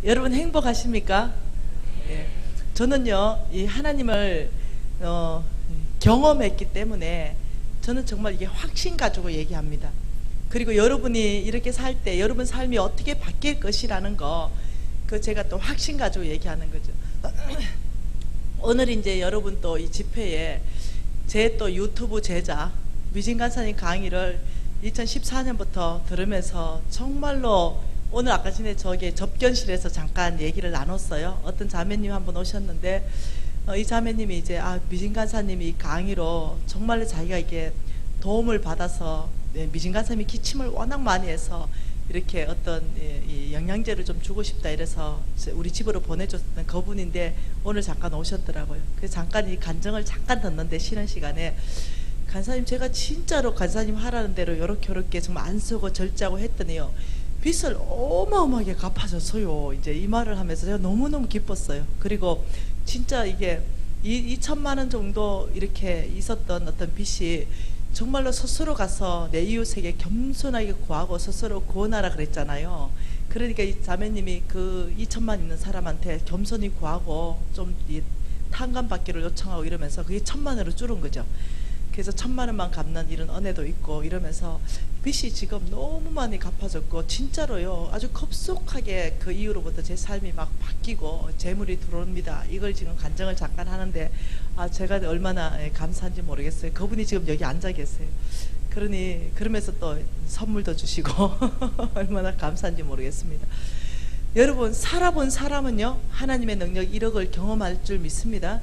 여러분 행복하십니까? 예. 저는요, 이 하나님을 경험했기 때문에 저는 정말 이게 확신 가지고 얘기합니다. 그리고 여러분이 이렇게 살 때 여러분 삶이 어떻게 바뀔 것이라는 거, 그 제가 또 확신 가지고 얘기하는 거죠. 오늘 이제 여러분 또 이 집회에 제 또 유튜브 제자 미진 간사님 강의를 2014년부터 들으면서 정말로 오늘 아까 전에 저기 접견실에서 잠깐 얘기를 나눴어요. 어떤 자매님 한 분 오셨는데 이 자매님이 이제 미진 간사님이 강의로 정말로 자기가 이게 도움을 받아서 미진 간사님이 기침을 워낙 많이 해서 이렇게 어떤 이 영양제를 좀 주고 싶다 이래서 우리 집으로 보내줬던 그분인데 오늘 잠깐 오셨더라고요. 그래서 잠깐 이 간증을 잠깐 듣는데 쉬는 시간에 간사님 제가 진짜로 간사님 하라는 대로 요렇게 정말 안 쓰고 절제하고 했더니요 빚을 어마어마하게 갚아줬어요. 이제 이 말을 하면서 제가 너무너무 기뻤어요. 그리고 진짜 이게 2천만 원 정도 이렇게 있었던 어떤 빚이 정말로 스스로 가서 내 이웃에게 겸손하게 구하고 스스로 구원하라 그랬잖아요. 그러니까 이 자매님이 그 2천만 있는 사람한테 겸손히 구하고 좀 탕감 받기를 요청하고 이러면서 그게 1,000만 원으로 줄은 거죠. 그래서 1,000만 원만 갚는 이런 은혜도 있고 이러면서 빚이 지금 너무 많이 갚아졌고 진짜로요 아주 급속하게 그 이후로부터 제 삶이 막 바뀌고 재물이 들어옵니다. 이걸 지금 간증을 잠깐 하는데 제가 얼마나 감사한지 모르겠어요. 그분이 지금 여기 앉아 계세요. 그러면서 또 선물도 주시고 얼마나 감사한지 모르겠습니다. 여러분 살아본 사람은요 하나님의 능력 1억을 경험할 줄 믿습니다.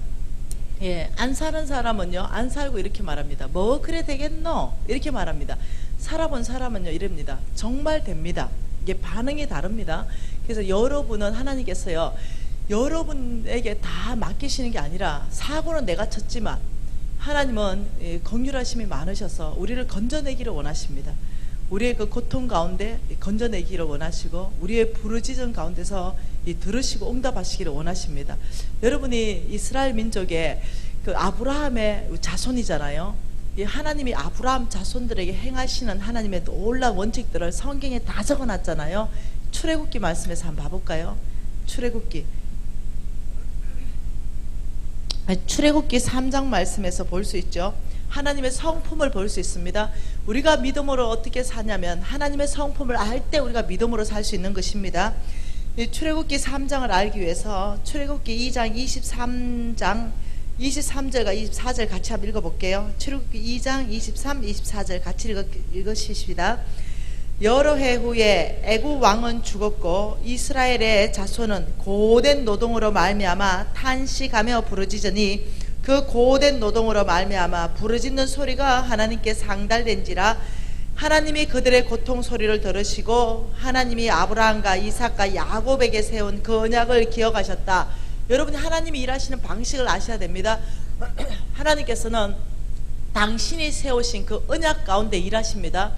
예, 안 사는 사람은요 안 살고 이렇게 말합니다. 뭐 그래 되겠노? 이렇게 말합니다. 살아본 사람은요 이럽니다. 정말 됩니다. 이게 반응이 다릅니다. 그래서 여러분은 하나님께서요 여러분에게 다 맡기시는 게 아니라 사고는 내가 쳤지만 하나님은 긍휼하심이 많으셔서 우리를 건져내기를 원하십니다. 우리의 그 고통 가운데 건져내기를 원하시고 우리의 부르짖음 가운데서 들으시고 응답하시기를 원하십니다. 여러분이 이스라엘 민족의 그 아브라함의 자손이잖아요. 이 하나님이 아브라함 자손들에게 행하시는 하나님의 놀라운 원칙들을 성경에 다 적어놨잖아요. 출애굽기 말씀에서 한번 봐볼까요? 출애굽기 3장 말씀에서 볼 수 있죠. 하나님의 성품을 볼 수 있습니다. 우리가 믿음으로 어떻게 사냐면 하나님의 성품을 알 때 우리가 믿음으로 살 수 있는 것입니다. 이 출애굽기 3장을 알기 위해서 출애굽기 2장 23장 23절과 24절 같이 한번 읽어볼게요. 출애굽기 2장 23, 24절 같이 읽으십시다. 여러 해 후에 애굽 왕은 죽었고 이스라엘의 자손은 고된 노동으로 말미암아 탄식하며 부르짖으니 그 고된 노동으로 말미암아 부르짖는 소리가 하나님께 상달된지라 하나님이 그들의 고통 소리를 들으시고 하나님이 아브라함과 이삭과 야곱에게 세운 그 언약을 기억하셨다. 여러분이 하나님이 일하시는 방식을 아셔야 됩니다. 하나님께서는 당신이 세우신 그 언약 가운데 일하십니다.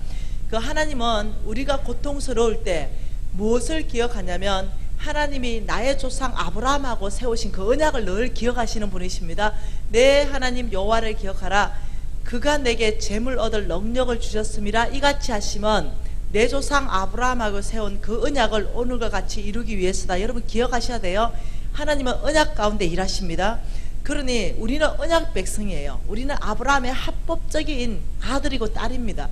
그 하나님은 우리가 고통스러울 때 무엇을 기억하냐면 하나님이 나의 조상 아브라함하고 세우신 그 언약을 늘 기억하시는 분이십니다. 내 하나님 여호와를 기억하라. 그가 내게 재물 얻을 능력을 주셨음이라. 이같이 하시면 내 조상 아브라함하고 세운 그 언약을 오늘과 같이 이루기 위해서다. 여러분 기억하셔야 돼요. 하나님은 언약 가운데 일하십니다. 그러니 우리는 언약 백성이에요. 우리는 아브라함의 합법적인 아들이고 딸입니다.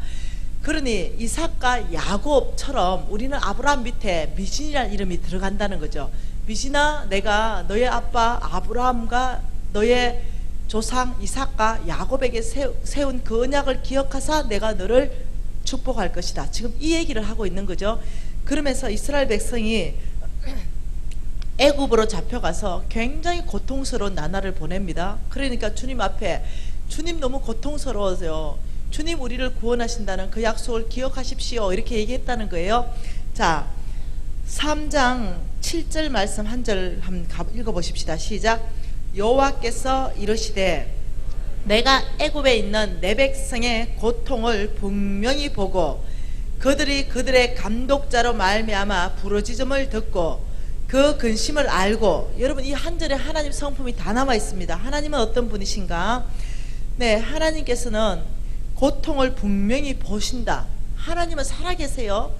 그러니 이삭과 야곱처럼 우리는 아브라함 밑에 미신이라는 이름이 들어간다는 거죠. 미신아, 내가 너의 아빠 아브라함과 너의 조상 이삭과 야곱에게 세운 그 언약을 기억하사 내가 너를 축복할 것이다. 지금 이 얘기를 하고 있는 거죠. 그러면서 이스라엘 백성이 애굽으로 잡혀가서 굉장히 고통스러운 나날을 보냅니다. 그러니까 주님 앞에 주님 너무 고통스러워서요. 주님 우리를 구원하신다는 그 약속을 기억하십시오. 이렇게 얘기했다는 거예요. 자, 3장 7절 말씀 한 절 한번 읽어보십시다. 시작. 여호와께서 이르시되 내가 애굽에 있는 내 백성의 고통을 분명히 보고 그들이 그들의 감독자로 말미암아 부르짖음을 듣고 그 근심을 알고. 여러분 이 한 절에 하나님 성품이 다 남아 있습니다. 하나님은 어떤 분이신가? 네, 하나님께서는 고통을 분명히 보신다. 하나님은 살아계세요.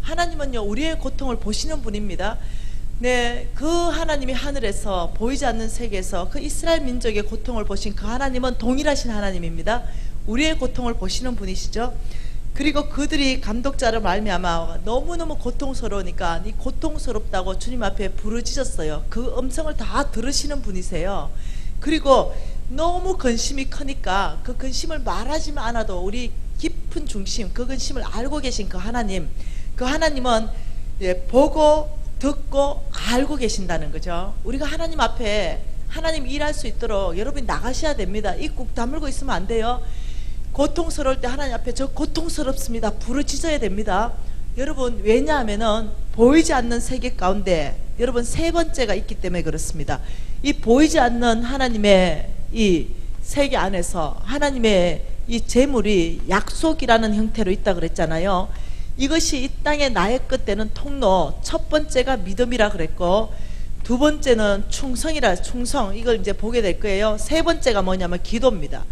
하나님은요 우리의 고통을 보시는 분입니다. 네, 그 하나님이 하늘에서 보이지 않는 세계에서 그 이스라엘 민족의 고통을 보신 그 하나님은 동일하신 하나님입니다. 우리의 고통을 보시는 분이시죠. 그리고 그들이 감독자를 말미암아 너무너무 고통스러우니까 이 고통스럽다고 주님 앞에 부르짖었어요. 그 음성을 다 들으시는 분이세요. 그리고 너무 근심이 크니까 그 근심을 말하지만 않아도 우리 깊은 중심, 그 근심을 알고 계신 그 하나님, 그 하나님은 보고 듣고 알고 계신다는 거죠. 우리가 하나님 앞에 하나님 일할 수 있도록 여러분이 나가셔야 됩니다. 입 꾹 다물고 있으면 안 돼요. 고통스러울 때 하나님 앞에 저 고통스럽습니다 부르짖어야 됩니다. 여러분, 왜냐하면은 보이지 않는 세계 가운데 여러분 세 번째가 있기 때문에 그렇습니다. 이 보이지 않는 하나님의 이 세계 안에서 하나님의 이 재물이 약속이라는 형태로 있다 그랬잖아요. 이것이 이 땅의 나의 끝되는 통로, 첫 번째가 믿음이라 그랬고, 두 번째는 충성, 이걸 이제 보게 될 거예요. 세 번째가 뭐냐면 기도입니다.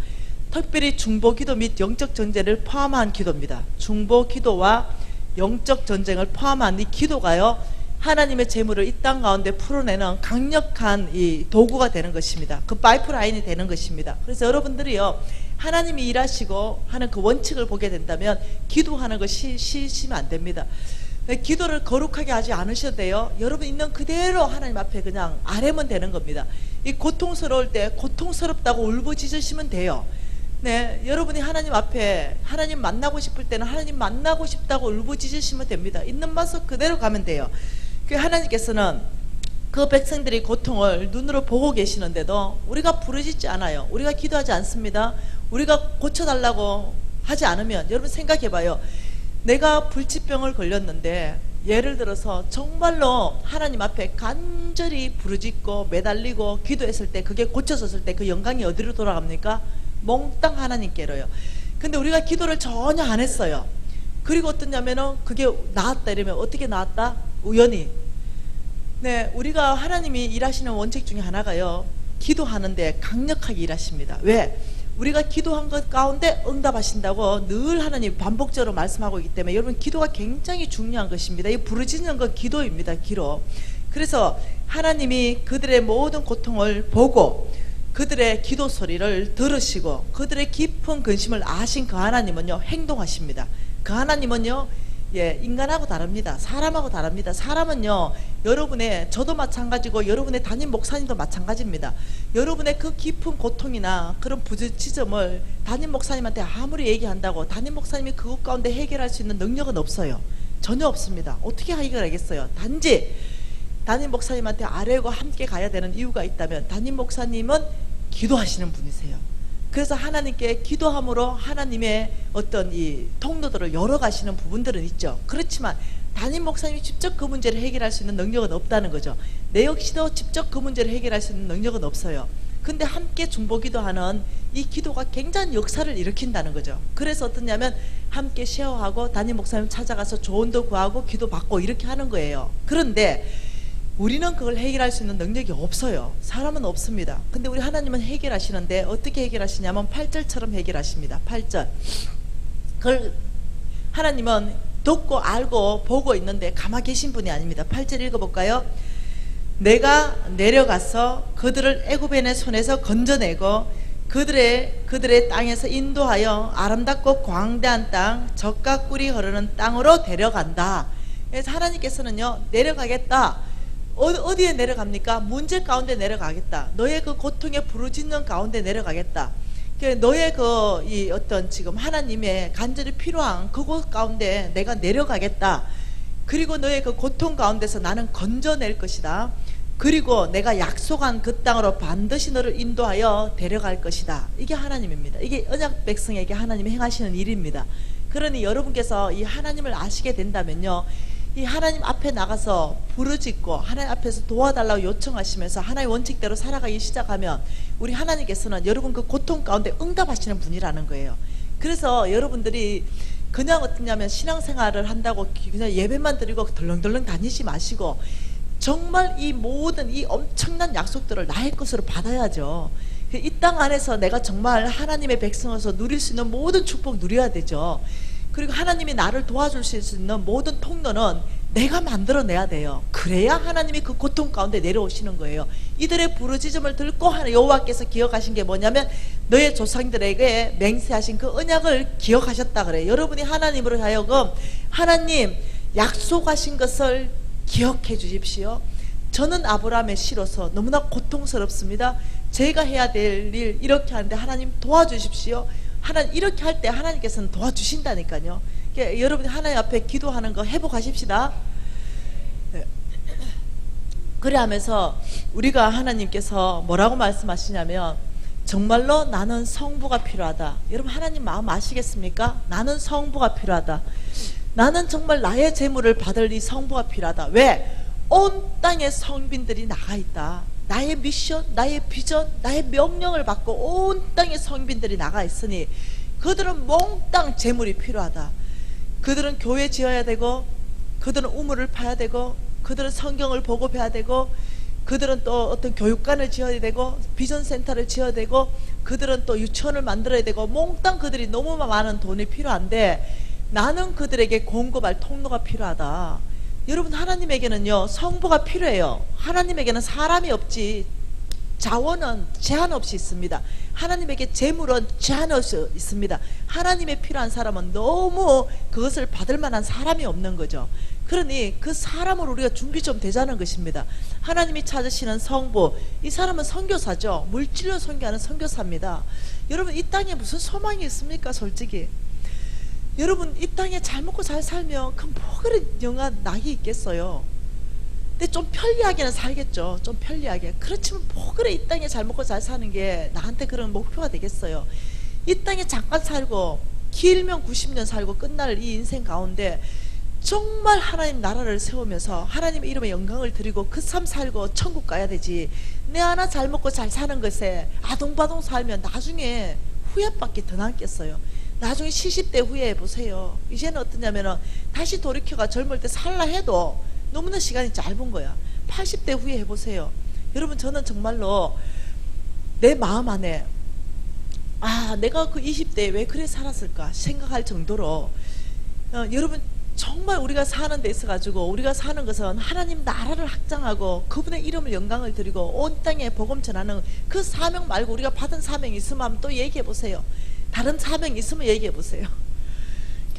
특별히 중보 기도 및 영적 전쟁을 포함한 기도입니다. 중보 기도와 영적 전쟁을 포함한 이 기도가요, 하나님의 재물을 이 땅 가운데 풀어내는 강력한 이 도구가 되는 것입니다. 그 파이프라인이 되는 것입니다. 그래서 여러분들이요, 하나님이 일하시고 하는 그 원칙을 보게 된다면 기도하는 것이 쉬시면 안 됩니다. 기도를 거룩하게 하지 않으셔도 돼요. 여러분 있는 그대로 하나님 앞에 그냥 아뢰면 되는 겁니다. 이 고통스러울 때 고통스럽다고 울부짖으시면 돼요. 네, 여러분이 하나님 앞에 하나님 만나고 싶을 때는 하나님 만나고 싶다고 울부짖으시면 됩니다. 있는 모습 그대로 가면 돼요. 그 하나님께서는 그 백성들이 고통을 눈으로 보고 계시는데도 우리가 부르짖지 않아요. 우리가 기도하지 않습니다. 우리가 고쳐달라고 하지 않으면, 여러분 생각해봐요. 내가 불치병을 걸렸는데 예를 들어서 정말로 하나님 앞에 간절히 부르짖고 매달리고 기도했을 때 그게 고쳐졌을 때 그 영광이 어디로 돌아갑니까? 몽땅 하나님께로요. 근데 우리가 기도를 전혀 안 했어요. 그리고 어떠냐면은 그게 나았다 이러면 어떻게 나았다? 우연히. 네, 우리가 하나님이 일하시는 원칙 중에 하나가요, 기도하는데 강력하게 일하십니다. 왜? 우리가 기도한 것 가운데 응답하신다고 늘 하나님 반복적으로 말씀하고 있기 때문에 여러분 기도가 굉장히 중요한 것입니다. 이 부르짖는 건 기도입니다. 기도. 그래서 하나님이 그들의 모든 고통을 보고 그들의 기도 소리를 들으시고 그들의 깊은 근심을 아신 그 하나님은요, 행동하십니다. 그 하나님은요, 인간하고 다릅니다. 사람하고 다릅니다. 사람은요, 여러분의, 저도 마찬가지고 여러분의 담임 목사님도 마찬가지입니다. 여러분의 그 깊은 고통이나 그런 부딪히점을 담임 목사님한테 아무리 얘기한다고 담임 목사님이 그것 가운데 해결할 수 있는 능력은 없어요. 전혀 없습니다. 어떻게 해결하겠어요? 단지 담임 목사님한테 아뢰고 함께 가야 되는 이유가 있다면 담임 목사님은 기도하시는 분이세요. 그래서 하나님께 기도함으로 하나님의 어떤 이 통로들을 열어가시는 부분들은 있죠. 그렇지만 담임 목사님이 직접 그 문제를 해결할 수 있는 능력은 없다는 거죠. 내 역시도 직접 그 문제를 해결할 수 있는 능력은 없어요. 근데 함께 중보기도하는 이 기도가 굉장히 역사를 일으킨다는 거죠. 그래서 어떠냐면 함께 쉐어하고 담임 목사님 찾아가서 조언도 구하고 기도받고 이렇게 하는 거예요. 그런데 우리는 그걸 해결할 수 있는 능력이 없어요. 사람은 없습니다. 근데 우리 하나님은 해결하시는데 어떻게 해결하시냐면 8절처럼 해결하십니다. 8절. 그걸 하나님은 듣고 알고 보고 있는데 가만히 계신 분이 아닙니다. 8절 읽어볼까요? 내가 내려가서 그들을 애굽인의 손에서 건져내고 그들의 땅에서 인도하여 아름답고 광대한 땅, 젖과 꿀이 흐르는 땅으로 데려간다. 그래서 하나님께서는요, 내려가겠다. 어디에 내려갑니까? 문제 가운데 내려가겠다. 너의 그 고통에 부르짖는 가운데 내려가겠다. 너의 이 어떤 지금 하나님의 간절히 필요한 그곳 가운데 내가 내려가겠다. 그리고 너의 그 고통 가운데서 나는 건져낼 것이다. 그리고 내가 약속한 그 땅으로 반드시 너를 인도하여 데려갈 것이다. 이게 하나님입니다. 이게 언약 백성에게 하나님이 행하시는 일입니다. 그러니 여러분께서 이 하나님을 아시게 된다면요, 이 하나님 앞에 나가서 부르짖고 하나님 앞에서 도와달라고 요청하시면서 하나님의 원칙대로 살아가기 시작하면 우리 하나님께서는 여러분 그 고통 가운데 응답하시는 분이라는 거예요. 그래서 여러분들이 그냥 어떠냐면 신앙생활을 한다고 그냥 예배만 드리고 덜렁덜렁 다니지 마시고 정말 이 모든 이 엄청난 약속들을 나의 것으로 받아야죠. 이 땅 안에서 내가 정말 하나님의 백성으로서 누릴 수 있는 모든 축복 누려야 되죠. 그리고 하나님이 나를 도와줄 수 있는 모든 통로는 내가 만들어내야 돼요. 그래야 하나님이 그 고통 가운데 내려오시는 거예요. 이들의 부르짖음을 듣고 여호와께서 기억하신 게 뭐냐면 너의 조상들에게 맹세하신 그 언약을 기억하셨다 그래요. 여러분이 하나님으로 하여금 하나님 약속하신 것을 기억해 주십시오. 저는 아브라함의 씨로서 너무나 고통스럽습니다. 제가 해야 될 일 이렇게 하는데 하나님 도와주십시오. 하나님 이렇게 할 때 하나님께서는 도와주신다니까요. 그러니까 여러분이 하나님 앞에 기도하는 거 회복하십시다. 네. 그래 하면서 우리가 하나님께서 뭐라고 말씀하시냐면 정말로 나는 성부가 필요하다. 여러분 하나님 마음 아시겠습니까? 나는 성부가 필요하다. 나는 정말 나의 재물을 받을 이 성부가 필요하다. 왜? 온 땅에 성빈들이 나가 있다. 나의 미션, 나의 비전, 나의 명령을 받고 온 땅에 성빈들이 나가 있으니 그들은 몽땅 재물이 필요하다. 그들은 교회 지어야 되고, 그들은 우물을 파야 되고, 그들은 성경을 보급해야 되고, 그들은 또 어떤 교육관을 지어야 되고, 비전센터를 지어야 되고, 그들은 또 유치원을 만들어야 되고, 몽땅 그들이 너무 많은 돈이 필요한데 나는 그들에게 공급할 통로가 필요하다. 여러분 하나님에게는요 성부가 필요해요. 하나님에게는 사람이 없지 자원은 제한 없이 있습니다. 하나님에게 재물은 제한 없이 있습니다. 하나님의 필요한 사람은 너무 그것을 받을 만한 사람이 없는 거죠. 그러니 그 사람을 우리가 준비 좀 되자는 것입니다. 하나님이 찾으시는 성부, 이 사람은 선교사죠. 물질로 선교하는 선교사입니다. 여러분 이 땅에 무슨 소망이 있습니까? 솔직히 여러분 이 땅에 잘 먹고 잘 살면 그 뭐 그런 영한 낙이 있겠어요. 근데 좀 편리하게는 살겠죠. 좀 편리하게. 그렇지만 뭐 그래 이 땅에 잘 먹고 잘 사는 게 나한테 그런 목표가 되겠어요. 이 땅에 잠깐 살고 길면 90년 살고 끝날 이 인생 가운데 정말 하나님 나라를 세우면서 하나님의 이름에 영광을 드리고 그 삶 살고 천국 가야 되지. 내 하나 잘 먹고 잘 사는 것에 아동바동 살면 나중에 후회밖에 더 남겠어요. 나중에 70대 후에 해보세요. 이제는 어떠냐면은 다시 돌이켜가 젊을 때 살라 해도 너무나 시간이 짧은 거야. 80대 후에 해보세요. 여러분 저는 정말로 내 마음 안에 내가 그 20대에 왜 그래 살았을까 생각할 정도로 여러분 정말 우리가 사는 데 있어 가지고 우리가 사는 것은 하나님 나라를 확장하고 그분의 이름을 영광을 드리고 온 땅에 복음 전하는 그 사명 말고 우리가 받은 사명이 있으면 한번 또 얘기해 보세요. 다른 사명이 있으면 얘기해 보세요.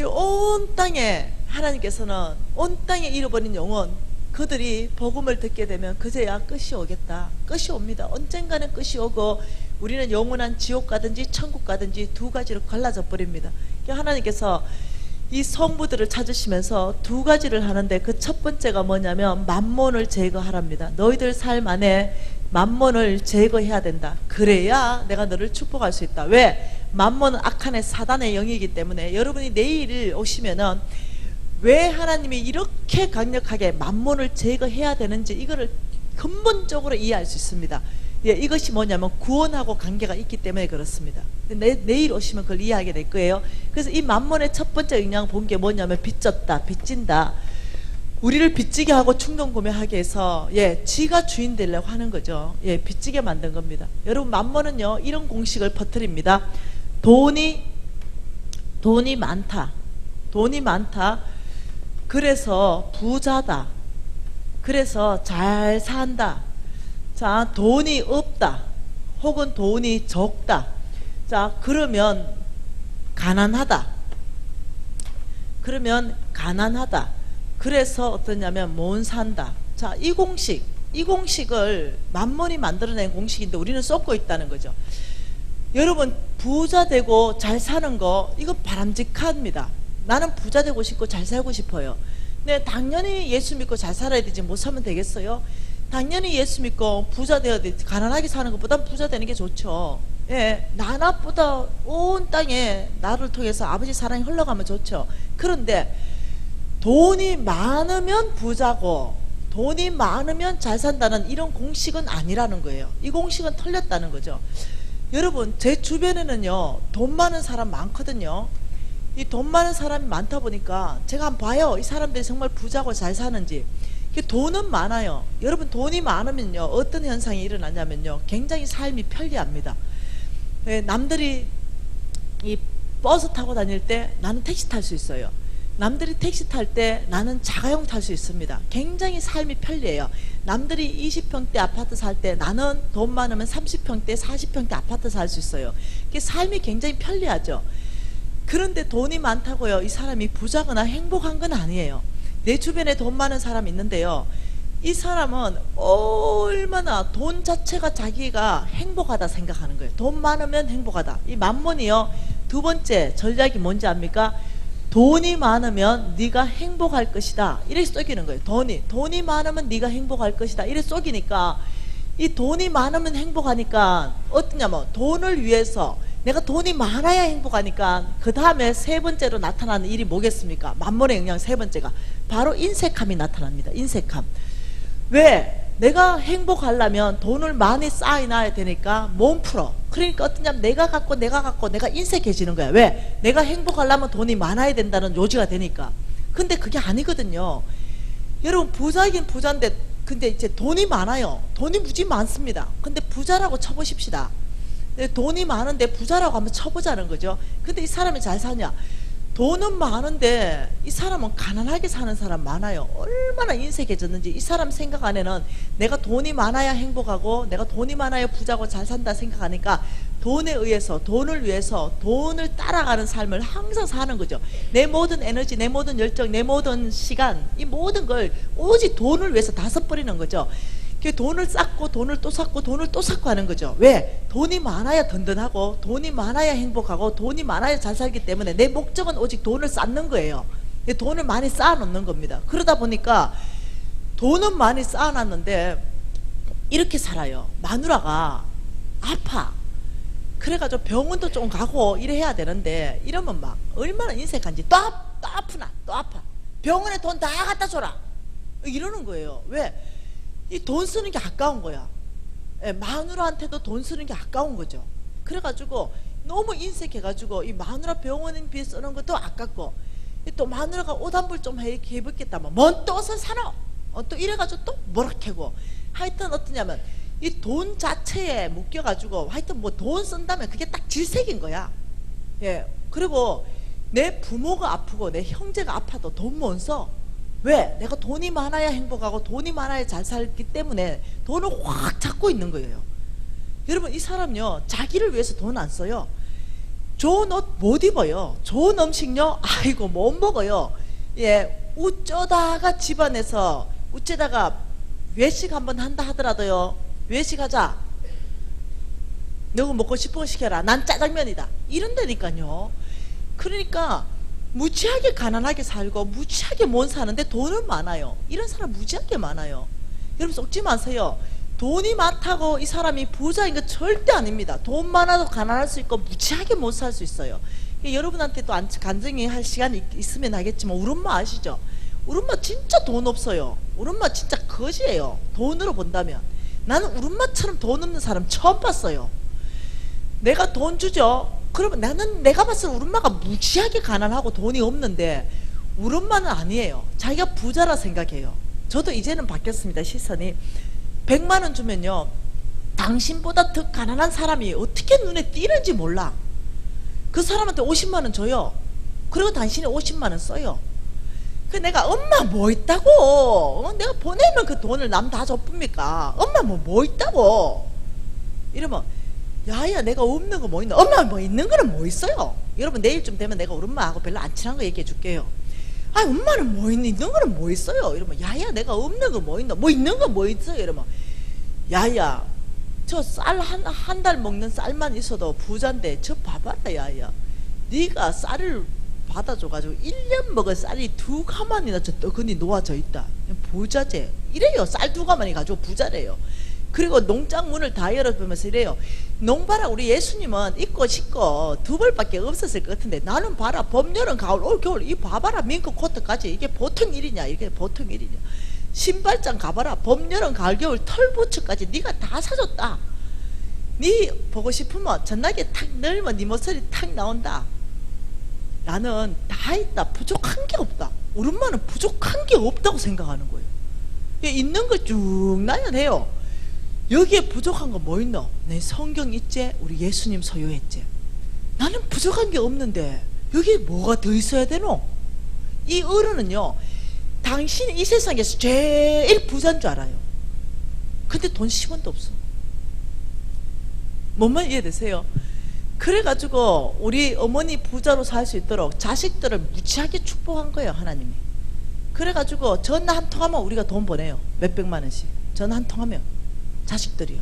온 땅에 하나님께서는 온 땅에 잃어버린 영혼 그들이 복음을 듣게 되면 그제야 끝이 오겠다. 끝이 옵니다. 언젠가는 끝이 오고 우리는 영원한 지옥 가든지 천국 가든지 두 가지로 갈라져 버립니다. 하나님께서 이 성부들을 찾으시면서 두 가지를 하는데 그 첫 번째가 뭐냐면 만몬을 제거하랍니다. 너희들 삶 안에 만몬을 제거해야 된다. 그래야 내가 너를 축복할 수 있다. 왜? 만몬은 악한의 사단의 영이기 때문에 여러분이 내일 오시면은 왜 하나님이 이렇게 강력하게 만몬을 제거해야 되는지 이거를 근본적으로 이해할 수 있습니다. 예, 이것이 뭐냐면 구원하고 관계가 있기 때문에 그렇습니다. 내일 오시면 그걸 이해하게 될 거예요. 그래서 이 만몬의 첫 번째 영향을 본 게 뭐냐면 빚졌다, 빚진다. 우리를 빚지게 하고 충동구매하게 해서 지가 주인 되려고 하는 거죠. 빚지게 만든 겁니다. 여러분 만몬은요 이런 공식을 퍼뜨립니다. 돈이 많다. 돈이 많다. 그래서 부자다. 그래서 잘 산다. 자, 돈이 없다. 혹은 돈이 적다. 자, 그러면 가난하다. 그래서 어떠냐면 못 산다. 자, 이 공식을 만몬이 만들어낸 공식인데 우리는 쏟고 있다는 거죠. 여러분 부자 되고 잘 사는 거 이거 바람직합니다. 나는 부자 되고 싶고 잘 살고 싶어요. 근데 당연히 예수 믿고 잘 살아야 되지 못 살면 되겠어요? 당연히 예수 믿고 부자 되어야 되지. 가난하게 사는 것보단 부자 되는 게 좋죠. 나보다 온 땅에 나를 통해서 아버지 사랑이 흘러가면 좋죠. 그런데 돈이 많으면 부자고 돈이 많으면 잘 산다는 이런 공식은 아니라는 거예요. 이 공식은 틀렸다는 거죠. 여러분 제 주변에는요 돈 많은 사람 많거든요. 이 돈 많은 사람이 많다 보니까 제가 한번 봐요. 이 사람들이 정말 부자고 잘 사는지. 돈은 많아요. 여러분 돈이 많으면요 어떤 현상이 일어나냐면요 굉장히 삶이 편리합니다. 남들이 이 버스 타고 다닐 때 나는 택시 탈 수 있어요. 남들이 택시 탈 때 나는 자가용 탈 수 있습니다. 굉장히 삶이 편리해요. 남들이 20평대 아파트 살 때 나는 돈 많으면 30평대 40평대 아파트 살 수 있어요. 이게 삶이 굉장히 편리하죠. 그런데 돈이 많다고요 이 사람이 부자거나 행복한 건 아니에요. 내 주변에 돈 많은 사람이 있는데요, 이 사람은 얼마나 돈 자체가 자기가 행복하다 생각하는 거예요. 돈 많으면 행복하다. 이 만몬이요, 두 번째 전략이 뭔지 압니까? 돈이 많으면 네가 행복할 것이다, 이렇게 쏘기는 거예요. 돈이 많으면 네가 행복할 것이다, 이렇게 쏘기니까, 이 돈이 많으면 행복하니까 어떠냐면, 돈을 위해서 내가 돈이 많아야 행복하니까 그 다음에 세 번째로 나타나는 일이 뭐겠습니까? 만몬의 영향 세 번째가 바로 인색함이 나타납니다. 인색함. 왜? 내가 행복하려면 돈을 많이 쌓아놔야 되니까 몸 풀어. 그러니까 어떠냐면 내가 갖고 내가 인색해지는 거야. 왜? 내가 행복하려면 돈이 많아야 된다는 요지가 되니까. 근데 그게 아니거든요. 여러분, 부자이긴 부자인데 근데 이제 돈이 많아요. 돈이 무지 많습니다. 근데 부자라고 쳐보십시다. 돈이 많은데 부자라고 한번 쳐보자는 거죠. 근데 이 사람이 잘 사냐? 돈은 많은데 이 사람은 가난하게 사는 사람 많아요. 얼마나 인색해졌는지. 이 사람 생각 안에는 내가 돈이 많아야 행복하고 내가 돈이 많아야 부자고 잘 산다 생각하니까 돈에 의해서, 돈을 위해서 돈을 따라가는 삶을 항상 사는 거죠. 내 모든 에너지, 내 모든 열정, 내 모든 시간, 이 모든 걸 오직 돈을 위해서 다 써버리는 거죠. 돈을 쌓고 돈을 또 쌓고 돈을 또 쌓고 하는 거죠. 왜? 돈이 많아야 든든하고 돈이 많아야 행복하고 돈이 많아야 잘 살기 때문에 내 목적은 오직 돈을 쌓는 거예요. 돈을 많이 쌓아놓는 겁니다. 그러다 보니까 돈은 많이 쌓아놨는데 이렇게 살아요. 마누라가 아파. 그래가지고 병원도 좀 가고 이래 해야 되는데, 이러면 막 얼마나 인색한지, 또 아프나 또 아파, 병원에 돈 다 갖다 줘라 이러는 거예요. 왜? 이 돈 쓰는 게 아까운 거야. 예, 마누라한테도 돈 쓰는 게 아까운 거죠. 그래가지고 너무 인색해가지고 이 마누라 병원비 쓰는 것도 아깝고, 또 마누라가 옷 한 벌 좀 이렇게 입었겠다면 뭔 또 옷을 사노? 또 이래가지고 또 뭐라 캐고. 하여튼 어떠냐면 이 돈 자체에 묶여가지고 하여튼 뭐 돈 쓴다면 그게 딱 질색인 거야. 예. 그리고 내 부모가 아프고 내 형제가 아파도 돈 못 써. 왜? 내가 돈이 많아야 행복하고 돈이 많아야 잘 살기 때문에 돈을 확 잡고 있는 거예요. 여러분, 이 사람요 자기를 위해서 돈 안 써요. 좋은 옷 못 입어요. 좋은 음식요 아이고 못 먹어요. 예, 어쩌다가 집안에서 어쩌다가 외식 한번 한다 하더라도요, 외식하자, 너가 먹고 싶은 거 시켜라, 난 짜장면이다, 이런다니까요. 그러니까 무지하게 가난하게 살고 무지하게 못 사는데 돈은 많아요. 이런 사람 무지하게 많아요. 여러분 속지 마세요. 돈이 많다고 이 사람이 부자인 거 절대 아닙니다. 돈 많아도 가난할 수 있고 무지하게 못 살 수 있어요. 여러분한테 또 간증이 할 시간이 있으면 하겠지만, 우리 엄마 아시죠? 우리 엄마 진짜 돈 없어요. 우리 엄마 진짜 거지예요. 돈으로 본다면. 나는 우리 엄마처럼 돈 없는 사람 처음 봤어요. 내가 돈 주죠. 그러면 내가 봤을 때 우리 엄마가 무지하게 가난하고 돈이 없는데, 우리 엄마는 아니에요. 자기가 부자라 생각해요. 저도 이제는 바뀌었습니다. 시선이. 100만 원 주면요, 당신보다 더 가난한 사람이 어떻게 눈에 띄는지 몰라. 그 사람한테 50만 원 줘요. 그리고 당신이 50만 원 써요. 그 내가 엄마 뭐 있다고? 내가 보내면 그 돈을 남 다 줬습니까? 엄마 뭐 있다고? 이러면, 야야 내가 없는 거 뭐 있나? 엄마 뭐 있는 거는 뭐 있어요? 여러분 내일쯤 되면 내가 우리 엄마하고 별로 안 친한 거 얘기해 줄게요. 아 엄마는 뭐 있는 거는 뭐 있어요? 이러면 야야 내가 없는 거 뭐 있나? 뭐 있는 거 뭐 있어요? 이러면 야야 저 쌀 한 달 먹는 쌀만 있어도 부자인데 저 봐봐라 야야, 네가 쌀을 받아줘가지고 1년 먹을 쌀이 2가마니나 저 떡하니 놓아져 있다. 부자재 이래요. 쌀 2가마니 가지고 부자래요. 그리고 농장 문을 다 열어보면서 이래요. 농바라 우리 예수님은 입고 신고 2벌밖에 없었을 것 같은데, 나는 봐라 봄 여름 가을 올 겨울 이 봐봐라 민크 코트까지 이게 보통 일이냐, 이게 보통 일이냐. 신발장 가봐라 봄 여름 가을 겨울 털부츠까지 네가 다 사줬다. 네 보고 싶으면 전나게 탁 넣으면 네 모서리 탁 나온다. 나는 다 있다. 부족한 게 없다. 우리 엄마는 부족한 게 없다고 생각하는 거예요. 있는 거 쭉 나열해요. 여기에 부족한 거 뭐 있노? 내 성경 있지? 우리 예수님 소유했지? 나는 부족한 게 없는데 여기 뭐가 더 있어야 되노? 이 어른은요, 당신이 이 세상에서 제일 부자인 줄 알아요. 근데 돈 10원도 없어. 뭔 말 이해되세요? 그래가지고 우리 어머니 부자로 살 수 있도록 자식들을 무지하게 축복한 거예요, 하나님이. 그래가지고 전화 한 통 하면 우리가 돈 보내요. 몇백만 원씩 전화 한 통 하면, 자식들이요.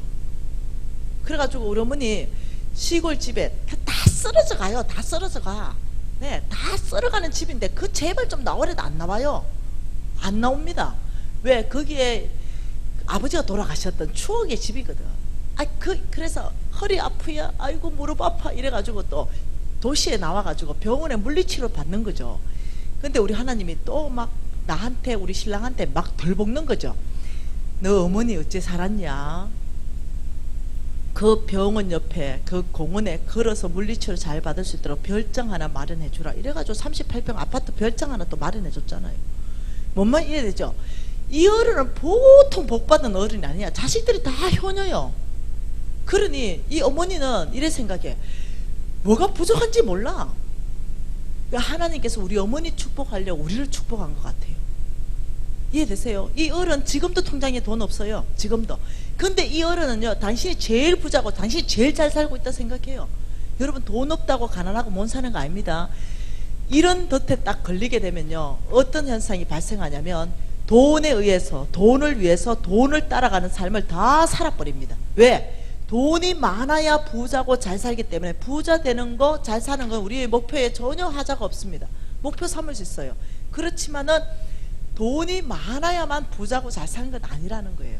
그래가지고 우리 어머니 시골 집에 다 썰어져 가요. 다 썰어져 가. 네, 다 썰어가는 집인데 그 제발 좀 나오래도 안 나와요. 안 나옵니다. 왜? 거기에 아버지가 돌아가셨던 추억의 집이거든. 그래서 허리 아프야, 아이고 무릎 아파 이래가지고 또 도시에 나와가지고 병원에 물리치료 받는 거죠. 근데 우리 하나님이 또 막 나한테, 우리 신랑한테 막 덜 볶는 거죠. 너 어머니 어째 살았냐? 그 병원 옆에 그 공원에 걸어서 물리치료 잘 받을 수 있도록 별장 하나 마련해 주라. 이래가지고 38평 아파트 별장 하나 또 마련해 줬잖아요. 뭔 말 이해되죠? 이 어른은 보통 복받은 어른이 아니야. 자식들이 다 효녀요. 그러니 이 어머니는 이래 생각해. 뭐가 부족한지 몰라. 그러니까 하나님께서 우리 어머니 축복하려고 우리를 축복한 것 같아요. 이해되세요? 이 어른 지금도 통장에 돈 없어요. 지금도. 근데 이 어른은요, 당신이 제일 부자고 당신이 제일 잘 살고 있다 생각해요. 여러분, 돈 없다고 가난하고 못 사는 거 아닙니다. 이런 덫에 딱 걸리게 되면요, 어떤 현상이 발생하냐면 돈에 의해서, 돈을 위해서 돈을 따라가는 삶을 다 살아버립니다. 왜? 돈이 많아야 부자고 잘 살기 때문에 부자 되는 거, 잘 사는 건 우리의 목표에 전혀 하자가 없습니다. 목표 삼을 수 있어요. 그렇지만은 돈이 많아야만 부자고 잘 사는 건 아니라는 거예요.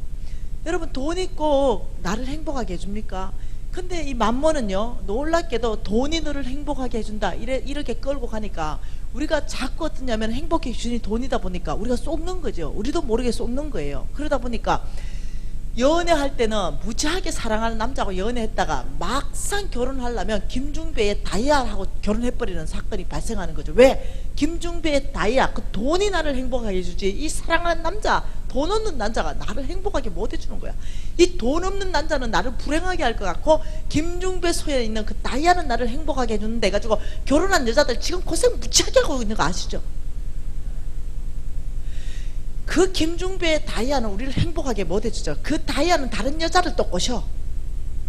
여러분, 돈이 꼭 나를 행복하게 해줍니까? 근데 이 만몬은요, 놀랍게도 돈이 너를 행복하게 해준다 이렇게 끌고 가니까 우리가 자꾸 어떠냐면 행복해 주니 돈이다 보니까 우리가 쏟는 거죠. 우리도 모르게 쏟는 거예요. 그러다 보니까 연애할 때는 무지하게 사랑하는 남자하고 연애했다가 막상 결혼하려면 김중배의 다이아하고 결혼해버리는 사건이 발생하는 거죠. 왜? 김중배의 다이아, 그 돈이 나를 행복하게 해주지 이 사랑하는 남자, 돈 없는 남자가 나를 행복하게 못 해주는 거야. 이 돈 없는 남자는 나를 불행하게 할 것 같고 김중배 소에 있는 그 다이아는 나를 행복하게 해주는데 해가지고 결혼한 여자들 지금 고생 무지하게 하고 있는 거 아시죠? 그 김중배의 다이아는 우리를 행복하게 못 해주죠. 그 다이아는 다른 여자를 또 꼬셔.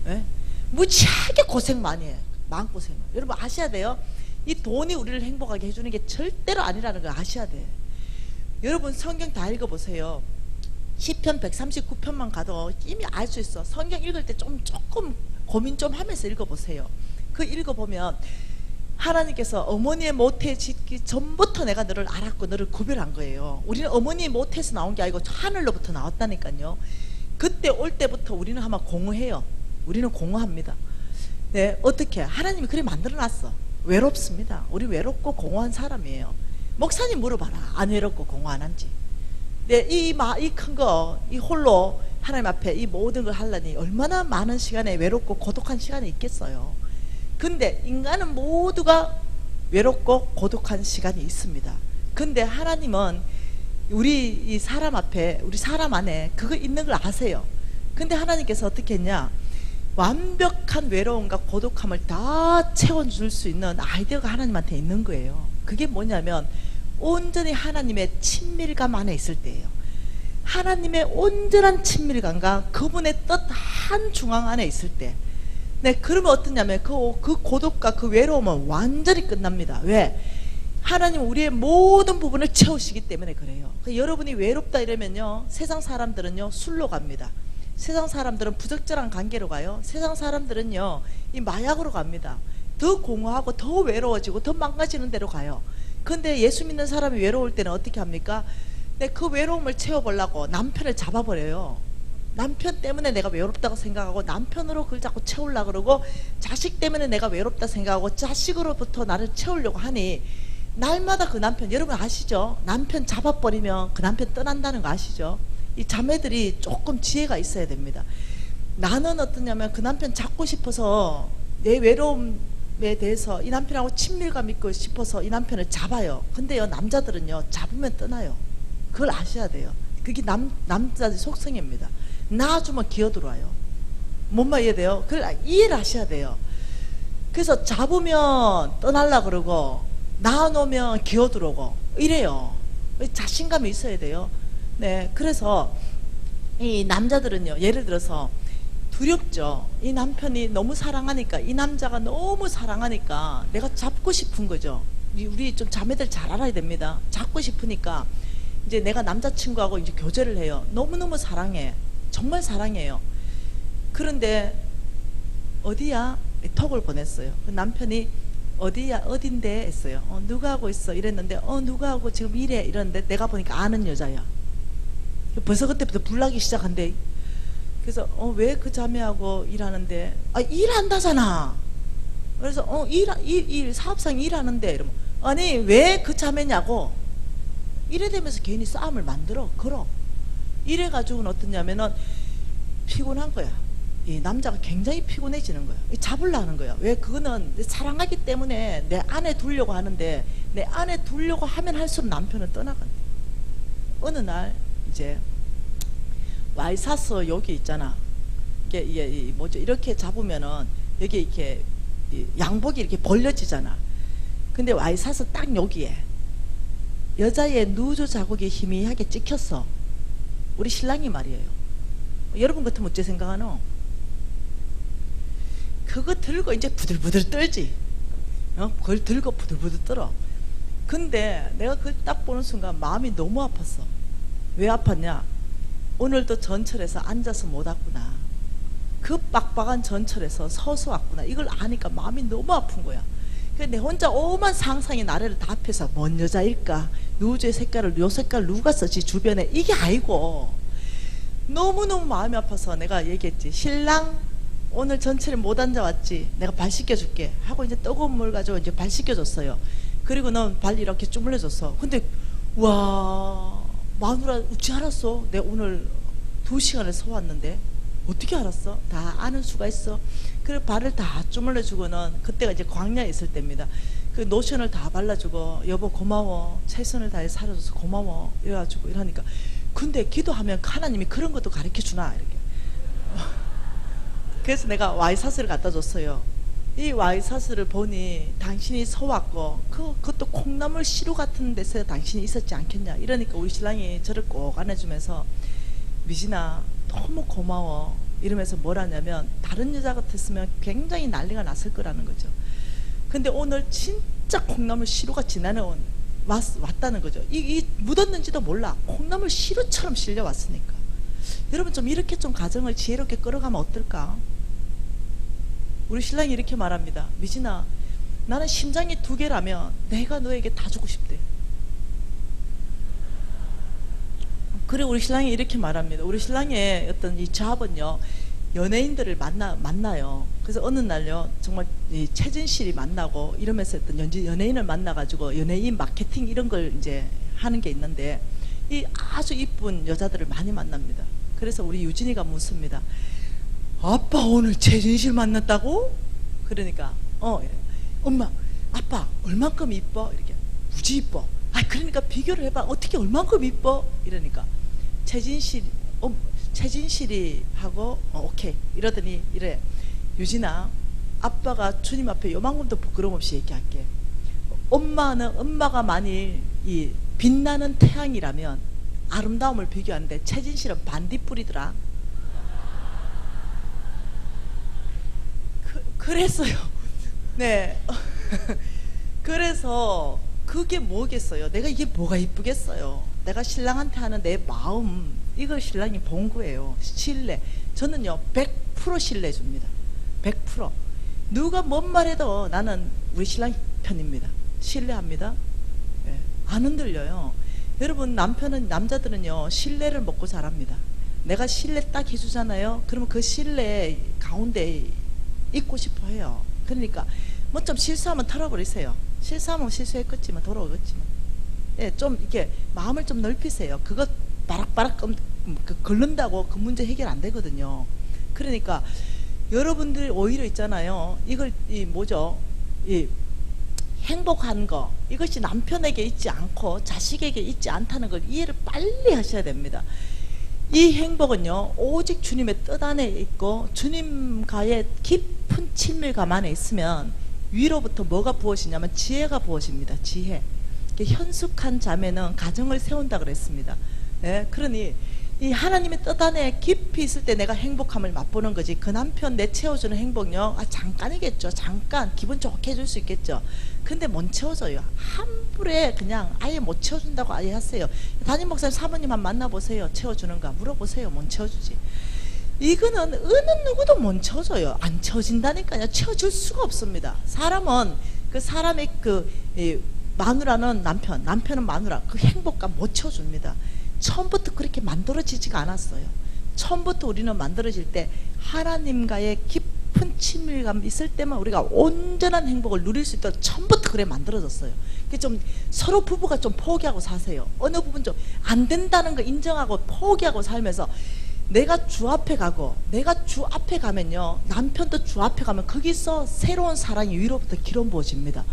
예? 무지하게 고생 많이 해. 마음고생을. 여러분 아셔야 돼요. 이 돈이 우리를 행복하게 해주는 게 절대로 아니라는 걸 아셔야 돼. 여러분 성경 다 읽어보세요. 시편 139편만 가도 이미 알 수 있어. 성경 읽을 때 조금 고민 좀 하면서 읽어보세요. 그 읽어보면 하나님께서 어머니의 모태 짓기 전부터 내가 너를 알았고 너를 구별한 거예요. 우리는 어머니의 모태에서 나온 게 아니고 하늘로부터 나왔다니까요. 그때 올 때부터 우리는 아마 공허해요. 우리는 공허합니다. 네, 어떻게? 하나님이 그래 만들어놨어. 외롭습니다. 우리 외롭고 공허한 사람이에요. 목사님 물어봐라. 안 외롭고 공허한지. 네, 이 큰 거, 이 홀로 하나님 앞에 이 모든 걸 하려니 얼마나 많은 시간에 외롭고 고독한 시간이 있겠어요. 근데 인간은 모두가 외롭고 고독한 시간이 있습니다. 근데 하나님은 우리 이 사람 앞에, 우리 사람 안에 그거 있는 걸 아세요. 근데 하나님께서 어떻게 했냐, 완벽한 외로움과 고독함을 다 채워줄 수 있는 아이디어가 하나님한테 있는 거예요. 그게 뭐냐면 온전히 하나님의 친밀감 안에 있을 때예요. 하나님의 온전한 친밀감과 그분의 뜻 한 중앙 안에 있을 때, 네, 그러면 어떠냐면 그 고독과 그 외로움은 완전히 끝납니다. 왜? 하나님은 우리의 모든 부분을 채우시기 때문에 그래요. 여러분이 외롭다 이러면요, 세상 사람들은요 술로 갑니다. 세상 사람들은 부적절한 관계로 가요. 세상 사람들은요 이 마약으로 갑니다. 더 공허하고 더 외로워지고 더 망가지는 데로 가요. 근데 예수 믿는 사람이 외로울 때는 어떻게 합니까? 네, 그 외로움을 채워보려고 남편을 잡아버려요. 남편 때문에 내가 외롭다고 생각하고 남편으로 그걸 자꾸 채우려고 그러고, 자식 때문에 내가 외롭다 생각하고 자식으로부터 나를 채우려고 하니 날마다 그 남편, 여러분 아시죠? 남편 잡아버리면 그 남편 떠난다는 거 아시죠? 이 자매들이 조금 지혜가 있어야 됩니다. 나는 어떠냐면 그 남편 잡고 싶어서, 내 외로움에 대해서 이 남편하고 친밀감 있고 싶어서 이 남편을 잡아요. 근데요 남자들은요 잡으면 떠나요. 그걸 아셔야 돼요. 그게 남자들 속성입니다. 놔주면 기어들어와요. 뭔 말 이해돼요? 그걸 이해를 하셔야 돼요. 그래서 잡으면 떠날라 그러고 놔놓으면 기어들어오고 이래요. 자신감이 있어야 돼요. 네, 그래서 이 남자들은요, 예를 들어서 두렵죠. 이 남편이 너무 사랑하니까, 이 남자가 너무 사랑하니까 내가 잡고 싶은 거죠. 우리 좀 자매들 잘 알아야 됩니다. 잡고 싶으니까 이제 내가 남자친구하고 이제 교제를 해요. 너무너무 사랑해. 정말 사랑해요. 그런데 어디야? 톡을 보냈어요. 그 남편이 어디야? 어딘데? 했어요. 누가 하고 있어? 이랬는데 누가 하고 지금 이래? 이러는데 내가 보니까 아는 여자야. 벌써 그때부터 불나기 시작한대. 그래서 왜 그 자매하고 일하는데? 일한다잖아. 그래서 일 사업상 일하는데 이러면 아니 왜 그 자매냐고. 이래 되면서 괜히 싸움을 만들어 걸어. 이래 가지고는 어떠냐면은 피곤한 거야. 이 남자가 굉장히 피곤해지는 거야. 잡으려 하는 거야. 왜? 그거는 사랑하기 때문에 내 안에 두려고 하는데, 내 안에 두려고 하면 할수록 남편은 떠나간대. 어느 날 이제 와이사스 여기 있잖아. 이게 뭐죠? 이렇게 잡으면은 여기 이렇게 양복이 이렇게 벌려지잖아. 근데 와이사스 딱 여기에 여자의 누조 자국이 희미하게 찍혔어. 우리 신랑이 말이에요. 여러분 같으면 어째 생각하노? 그거 들고 이제 부들부들 떨지. 그걸 들고 부들부들 떨어. 근데 내가 그걸 딱 보는 순간 마음이 너무 아팠어. 왜 아팠냐? 오늘도 전철에서 앉아서 못 왔구나. 그 빡빡한 전철에서 서서 왔구나. 이걸 아니까 마음이 너무 아픈 거야. 그래서 내 혼자 오만 상상의 나래를 다 합해서 뭔 여자일까? 누주의 색깔을 요 색깔 누가 썼지 주변에. 이게 아니고 너무너무 마음이 아파서 내가 얘기했지. 신랑 오늘 전철에 못 앉아왔지? 내가 발 씻겨줄게 하고 이제 뜨거운 물 가지고 이제 발 씻겨줬어요. 그리고 넌 발 이렇게 주물러줬어. 근데 와, 마누라 어찌 알았어? 내가 오늘 2시간을 서 왔는데 어떻게 알았어? 다 아는 수가 있어. 그리고 발을 다 주물러주고는, 그때가 이제 광야에 있을 때입니다. 그 노션을 다 발라주고 여보 고마워, 최선을 다해 살아줘서 고마워 이래가지고 이러니까, 근데 기도하면 하나님이 그런 것도 가르쳐주나 이렇게. 그래서 내가 와이사스를 갖다 줬어요. 이 와이사스를 보니 당신이 서왔고 그것도 콩나물 시루 같은 데서 당신이 있었지 않겠냐 이러니까 우리 신랑이 저를 꼭 안아주면서 미진아 너무 고마워 이러면서 뭘 하냐면, 다른 여자 같았으면 굉장히 난리가 났을 거라는 거죠. 근데 오늘 진짜 콩나물 시루가 왔다는 거죠. 이 묻었는지도 몰라. 콩나물 시루처럼 실려왔으니까. 여러분 좀 이렇게 좀 가정을 지혜롭게 끌어가면 어떨까? 우리 신랑이 이렇게 말합니다. 미진아, 나는 심장이 2개라면 내가 너에게 다 주고 싶대. 그리고 우리 신랑이 이렇게 말합니다. 우리 신랑의 어떤 이 잡은요, 연예인들을 만나요. 그래서 어느 날요, 정말 이 최진실이 만나고 이러면서 어떤 연예인을 만나가지고 연예인 마케팅 이런 걸 이제 하는 게 있는데, 이 아주 이쁜 여자들을 많이 만납니다. 그래서 우리 유진이가 묻습니다. 아빠 오늘 최진실 만났다고? 그러니까 이래. 엄마 아빠 얼만큼 이뻐? 이렇게. 무지 이뻐. 그러니까 비교를 해봐. 어떻게 얼만큼 이뻐? 이러니까 최진실이 하고 오케이 이러더니 이래. 유진아, 아빠가 주님 앞에 요만큼도 부끄러움 없이 얘기할게. 엄마가 만일 이 빛나는 태양이라면 아름다움을 비교하는데 최진실은 반딧불이더라. 그랬어요. 네. 그래서 그게 뭐겠어요? 내가 이게 뭐가 이쁘겠어요? 내가 신랑한테 하는 내 마음, 이걸 신랑이 본 거예요. 신뢰. 저는요 100% 신뢰 줍니다. 100%. 누가 뭔 말해도 나는 우리 신랑 편입니다. 신뢰합니다. 네. 안 흔들려요. 여러분, 남자들은요 신뢰를 먹고 자랍니다. 내가 신뢰 딱 해주잖아요. 그러면 그 신뢰 가운데 있고 싶어 해요. 그러니까 뭐 좀 실수하면 털어버리세요. 실수하면 실수했겠지만 돌아오겠지만, 예, 좀 이렇게 마음을 좀 넓히세요. 그거 바락바락 걸른다고 그 문제 해결 안 되거든요. 그러니까 여러분들 오히려 있잖아요. 이걸 이 행복한 거, 이것이 남편에게 있지 않고 자식에게 있지 않다는 걸 이해를 빨리 하셔야 됩니다. 이 행복은요 오직 주님의 뜻 안에 있고 주님과의 깊은 친밀감 안에 있으면 위로부터 뭐가 부어지냐면 지혜가 부어집니다. 지혜. 현숙한 자매는 가정을 세운다 그랬습니다. 예, 그러니 이 하나님의 뜻 안에 깊이 있을 때 내가 행복함을 맛보는 거지. 그 남편 내 채워주는 행복요, 잠깐이겠죠. 잠깐 기분 좋게 해줄 수 있겠죠. 근데 못 채워줘요. 한 불에 그냥 아예 못 채워준다고 아예 하세요. 담임 목사님 사모님 한번 만나보세요. 채워주는가 물어보세요. 못 채워주지. 이거는 어느 누구도 못 채워줘요. 안 채워진다니까요. 채워줄 수가 없습니다. 사람은 그 사람의 마누라는 남편은 마누라, 그 행복감 못 채워줍니다. 처음부터 그렇게 만들어지지가 않았어요. 처음부터 우리는 만들어질 때 하나님과의 깊은 친밀감이 있을 때만 우리가 온전한 행복을 누릴 수 있도록 처음부터 그래 만들어졌어요. 좀 서로 부부가 좀 포기하고 사세요. 어느 부분 좀 안 된다는 거 인정하고 포기하고 살면서 내가 주 앞에 가고, 내가 주 앞에 가면요, 남편도 주 앞에 가면 거기서 새로운 사랑이 위로부터 기름 부어집니다.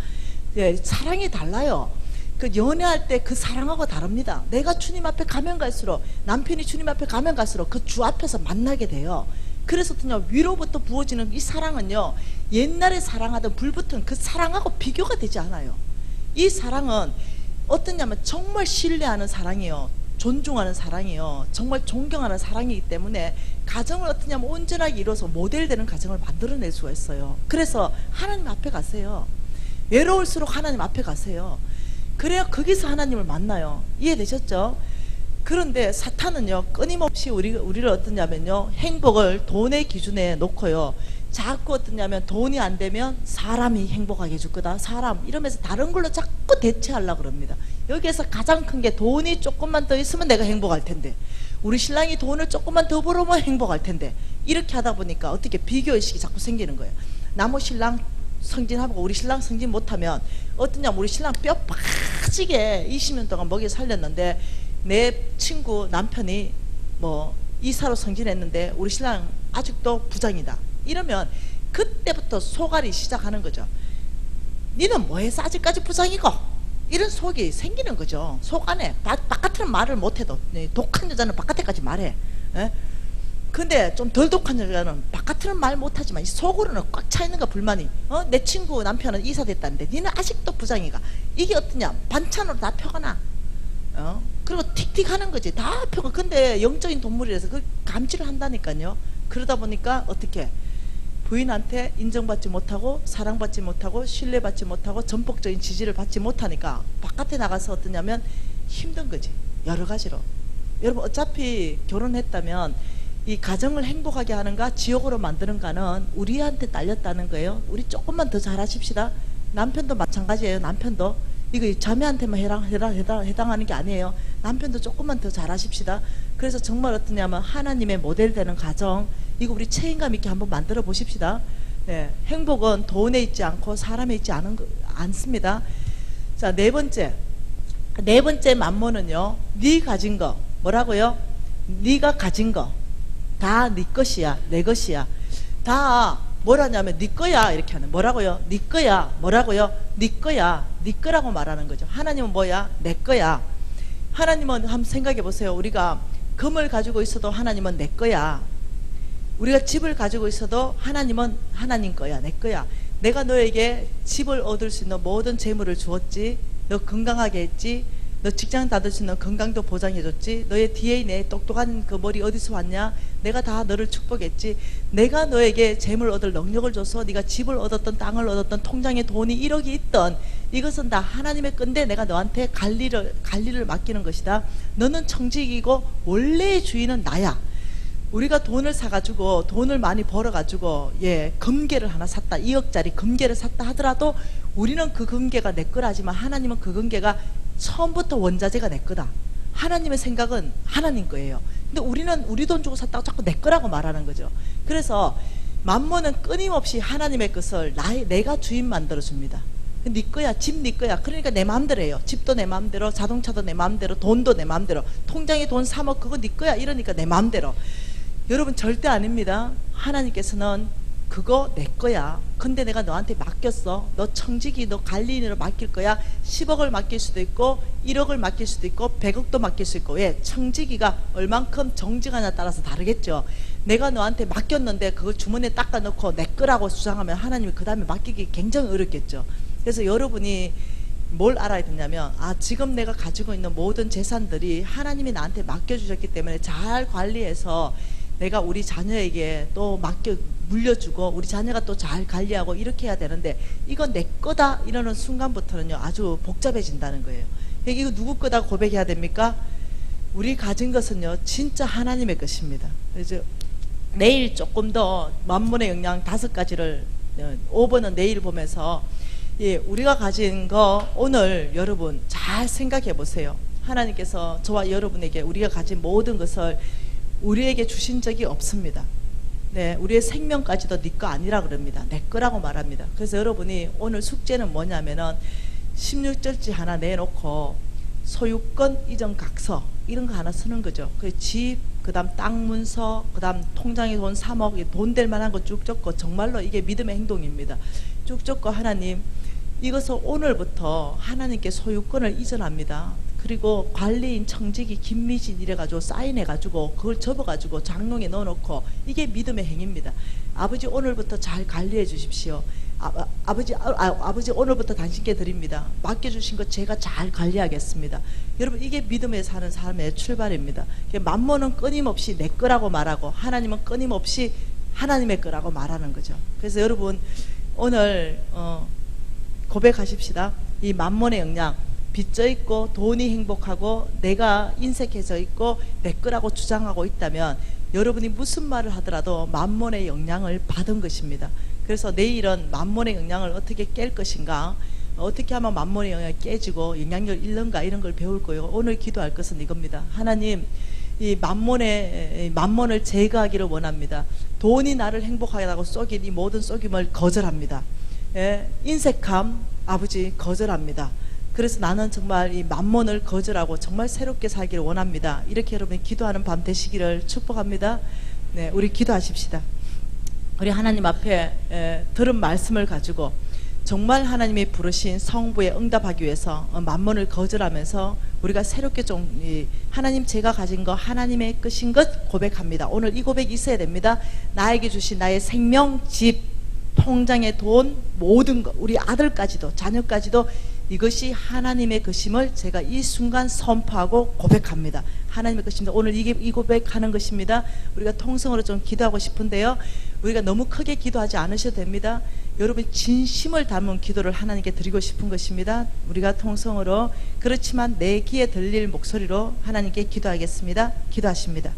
예, 사랑이 달라요. 그 연애할 때 그 사랑하고 다릅니다. 내가 주님 앞에 가면 갈수록, 남편이 주님 앞에 가면 갈수록 그 주 앞에서 만나게 돼요. 그래서 그냥 위로부터 부어지는 이 사랑은요, 옛날에 사랑하던 불붙은 그 사랑하고 비교가 되지 않아요. 이 사랑은 어떠냐면 정말 신뢰하는 사랑이에요. 존중하는 사랑이에요. 정말 존경하는 사랑이기 때문에 가정을 어떠냐면 온전하게 이뤄서 모델되는 가정을 만들어낼 수가 있어요. 그래서 하나님 앞에 가세요. 외로울수록 하나님 앞에 가세요. 그래야 거기서 하나님을 만나요. 이해되셨죠? 그런데 사탄은요, 끊임없이 우리를 어떠냐면요, 행복을 돈의 기준에 놓고요, 자꾸 어떠냐면 돈이 안 되면 사람이 행복하게 해줄 거다, 사람 이러면서 다른 걸로 자꾸 대체하려고 그럽니다. 여기에서 가장 큰 게 돈이 조금만 더 있으면 내가 행복할 텐데, 우리 신랑이 돈을 조금만 더 벌으면 행복할 텐데, 이렇게 하다 보니까 어떻게 비교의식이 자꾸 생기는 거예요. 나무 신랑 승진하고 우리 신랑 승진 못하면 어떠냐면 우리 신랑 뼈 빠지게 20년 동안 먹여 살렸는데 내 친구 남편이 뭐 이사로 승진했는데 우리 신랑 아직도 부장이다, 이러면 그때부터 소갈이 시작하는 거죠. 니는 뭐해서 아직까지 부장이고, 이런 속이 생기는 거죠. 속 안에 바깥에는 말을 못해도, 독한 여자는 바깥에까지 말해. 에? 근데 좀 덜 독한 여자는 바깥으로는 말 못하지만 이 속으로는 꽉 차있는 거 불만이. 내 친구 남편은 이사 됐다는데 니는 아직도 부장이가. 이게 어떠냐, 반찬으로 다 펴가나. 그리고 틱틱 하는 거지. 다 펴가. 근데 영적인 동물이라서 그 감지를 한다니까요. 그러다 보니까 어떻게 부인한테 인정받지 못하고 사랑받지 못하고 신뢰받지 못하고 전폭적인 지지를 받지 못하니까 바깥에 나가서 어떠냐면 힘든 거지. 여러 가지로. 여러분 어차피 결혼했다면 이 가정을 행복하게 하는가 지옥으로 만드는가는 우리한테 딸렸다는 거예요. 우리 조금만 더 잘하십시다. 남편도 마찬가지예요. 남편도 이거 자매한테만 해당하는 게 아니에요. 남편도 조금만 더 잘하십시다. 그래서 정말 어떠냐면 하나님의 모델 되는 가정, 이거 우리 책임감 있게 한번 만들어 보십시다. 네, 행복은 돈에 있지 않고 사람에 있지 않습니다. 자, 네 번째 만모는요, 네 가진 거. 뭐라고요? 네가 가진 거 다 네 것이야, 내 것이야. 다 뭐라냐면 네 거야, 이렇게 하는. 뭐라고요? 네 거야. 뭐라고요? 네 거야. 네 거라고 말하는 거죠. 하나님은 뭐야? 내 거야. 하나님은 한번 생각해 보세요. 우리가 금을 가지고 있어도 하나님은 내 거야. 우리가 집을 가지고 있어도 하나님은 하나님 거야, 내 거야. 내가 너에게 집을 얻을 수 있는 모든 재물을 주었지. 너 건강하게 했지. 너 직장 다닐 수 있는 건강도 보장해줬지. 너의 DNA 똑똑한 그 머리 어디서 왔냐. 내가 다 너를 축복했지. 내가 너에게 재물 얻을 능력을 줘서 네가 집을 얻었던 땅을 얻었던 통장에 돈이 1억이 있던, 이것은 다 하나님의 건데 내가 너한테 관리를 맡기는 것이다. 너는 청직이고 원래의 주인은 나야. 우리가 돈을 사가지고 돈을 많이 벌어가지고 금괴를 하나 샀다, 2억짜리 금괴를 샀다 하더라도 우리는 그 금괴가 내 거라지만 하나님은 그 금괴가 처음부터 원자재가 내 거다. 하나님의 생각은 하나님 거예요. 근데 우리는 우리 돈 주고 샀다고 자꾸 내 거라고 말하는 거죠. 그래서 만모는 끊임없이 하나님의 것을 내가 주인 만들어 줍니다. 네 거야, 집 네 거야. 그러니까 내 마음대로 해요. 집도 내 마음대로, 자동차도 내 마음대로, 돈도 내 마음대로. 통장에 돈 3억 그거 네 거야, 이러니까 내 마음대로. 여러분 절대 아닙니다. 하나님께서는 그거 내 거야. 근데 내가 너한테 맡겼어. 너 청지기, 너 관리인으로 맡길 거야. 10억을 맡길 수도 있고 1억을 맡길 수도 있고 100억도 맡길 수 있고. 왜? 청지기가 얼만큼 정직하냐에 따라서 다르겠죠. 내가 너한테 맡겼는데 그걸 주머니에 닦아 넣고 내 거라고 주장하면 하나님이 그 다음에 맡기기 굉장히 어렵겠죠. 그래서 여러분이 뭘 알아야 되냐면, 지금 내가 가지고 있는 모든 재산들이 하나님이 나한테 맡겨주셨기 때문에 잘 관리해서 내가 우리 자녀에게 또 물려주고 우리 자녀가 또 잘 관리하고 이렇게 해야 되는데, 이건 내 거다 이러는 순간부터는요 아주 복잡해진다는 거예요. 이거 누구 거다 고백해야 됩니까? 우리 가진 것은요 진짜 하나님의 것입니다. 그래서 내일 조금 더 만문의 영양 5가지를 5번은 내일 보면서, 우리가 가진 거 오늘 여러분 잘 생각해 보세요. 하나님께서 저와 여러분에게 우리가 가진 모든 것을 우리에게 주신 적이 없습니다. 네, 우리의 생명까지도 네 거 아니라 그럽니다. 내 거라고 말합니다. 그래서 여러분이 오늘 숙제는 뭐냐면은 16절지 하나 내놓고 소유권 이전 각서 이런 거 하나 쓰는 거죠. 그 집, 그 다음 땅 문서, 그 다음 통장에 돈 3억, 돈 될 만한 거 쭉 적고, 정말로 이게 믿음의 행동입니다. 쭉 적고, 하나님 이것을 오늘부터 하나님께 소유권을 이전합니다. 그리고 관리인 청지기 김미진 이래가지고 사인해가지고 그걸 접어가지고 장롱에 넣어놓고, 이게 믿음의 행위입니다. 아버지 오늘부터 잘 관리해 주십시오. 아버지 오늘부터 당신께 드립니다. 맡겨주신 것 제가 잘 관리하겠습니다. 여러분 이게 믿음에 사는 삶의 출발입니다. 만몬은 끊임없이 내 거라고 말하고, 하나님은 끊임없이 하나님의 거라고 말하는 거죠. 그래서 여러분 오늘 고백하십시다. 이 만몬의 영향, 빚져 있고 돈이 행복하고 내가 인색해져 있고 내 거라고 주장하고 있다면 여러분이 무슨 말을 하더라도 만몬의 영향을 받은 것입니다. 그래서 내일은 만몬의 영향을 어떻게 깰 것인가, 어떻게 하면 만몬의 영향이 깨지고 영향력을 잃는가, 이런 걸 배울 거예요. 오늘 기도할 것은 이겁니다. 하나님, 이 만몬을 제거하기를 원합니다. 돈이 나를 행복하게 하고 쏘긴 이 모든 쏘김을 거절합니다. 인색함 아버지 거절합니다. 그래서 나는 정말 이 만몬을 거절하고 정말 새롭게 살기를 원합니다. 이렇게 여러분이 기도하는 밤 되시기를 축복합니다. 네, 우리 기도하십시다. 우리 하나님 앞에 들은 말씀을 가지고 정말 하나님이 부르신 성부에 응답하기 위해서 만몬을 거절하면서 우리가 새롭게 좀 하나님 제가 가진 거 하나님의 것인 것 고백합니다. 오늘 이 고백이 있어야 됩니다. 나에게 주신 나의 생명, 집, 통장의 돈, 모든 것, 우리 아들까지도 자녀까지도 이것이 하나님의 것임을 제가 이 순간 선포하고 고백합니다. 하나님의 것입니다. 오늘 이 고백하는 것입니다. 우리가 통성으로 좀 기도하고 싶은데요, 우리가 너무 크게 기도하지 않으셔도 됩니다. 여러분 진심을 담은 기도를 하나님께 드리고 싶은 것입니다. 우리가 통성으로, 그렇지만 내 귀에 들릴 목소리로 하나님께 기도하겠습니다. 기도하십니다.